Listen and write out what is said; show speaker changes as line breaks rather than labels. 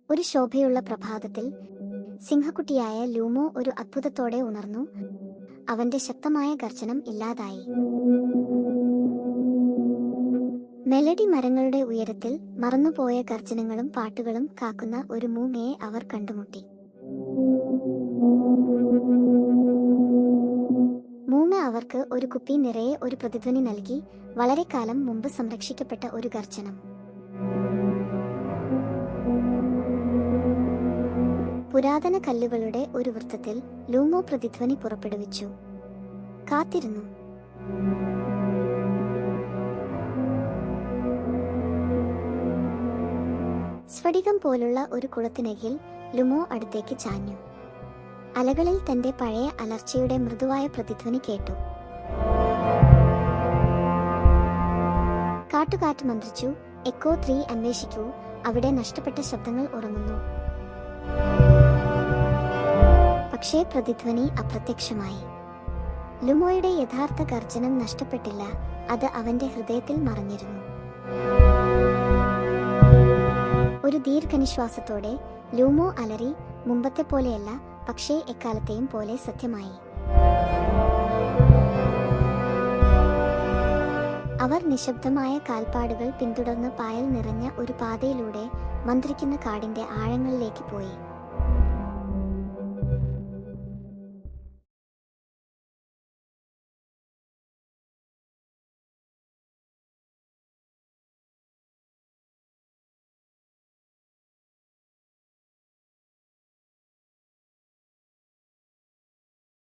ഒരു ശോഭയുള്ള പ്രഭാതത്തിൽ സിംഹക്കുട്ടിയായ ലൂമോ ഒരു അത്ഭുതത്തോടെ ഉണർന്നു. അവന്റെ ശക്തമായ ഗർജനം ഇല്ലാതായി. മെലഡി മരങ്ങളുടെ ഉയരത്തിൽ മറന്നുപോയ ഗർജനങ്ങളും പാട്ടുകളും കാക്കുന്ന ഒരു മൂങ്ങയെ അവർ കണ്ടുമുട്ടി. മൂങ്ങ അവർക്ക് ഒരു കുപ്പി നിറയെ ഒരു പ്രതിധ്വനി നൽകി, വളരെ കാലം മുമ്പ് സംരക്ഷിക്കപ്പെട്ട ഒരു ഗർജനം. പുരാതന കല്ലുകളുടെ ഒരു വൃത്തത്തിൽ ലൂമോ പ്രതിധ്വനി പുറപ്പെടുവിച്ചു. കാത്തിരുന്നു. സ്ഫടികം പോലുള്ള ഒരു കുളത്തിനരികിൽ ലൂമോ അടുത്തേക്ക് ചാഞ്ഞു. അലകളിൽ തന്റെ പഴയ അലർച്ചയുടെ മൃദുവായ പ്രതിധ്വനി കേട്ടു. കാട്ടുകാറ്റ് മന്ത്രിച്ചു, എക്കോ 3 അന്വേഷിക്കൂ, അവിടെ നഷ്ടപ്പെട്ട ശബ്ദങ്ങൾ ഉറങ്ങുന്നു. പക്ഷേ പ്രതിധ്വനി അപ്രത്യക്ഷമായി. ലുമോയുടെ യഥാർത്ഥ ഗർജനം നഷ്ടപ്പെട്ടില്ല, അത് അവന്റെ ഹൃദയത്തിൽ മറഞ്ഞിരുന്നു. ഒരു ദീർഘനിശ്വാസത്തോടെ ലൂമോ അലറി, മുമ്പത്തെ പോലെയല്ല, പക്ഷേ എക്കാലത്തെയും പോലെ സത്യമായി. അവർ നിശബ്ദമായ കാൽപ്പാടുകൾ പിന്തുടർന്ന് പായൽ നിറഞ്ഞ ഒരു പാതയിലൂടെ മന്ത്രിക്കുന്ന കാടിന്റെ ആഴങ്ങളിലേക്ക് പോയി.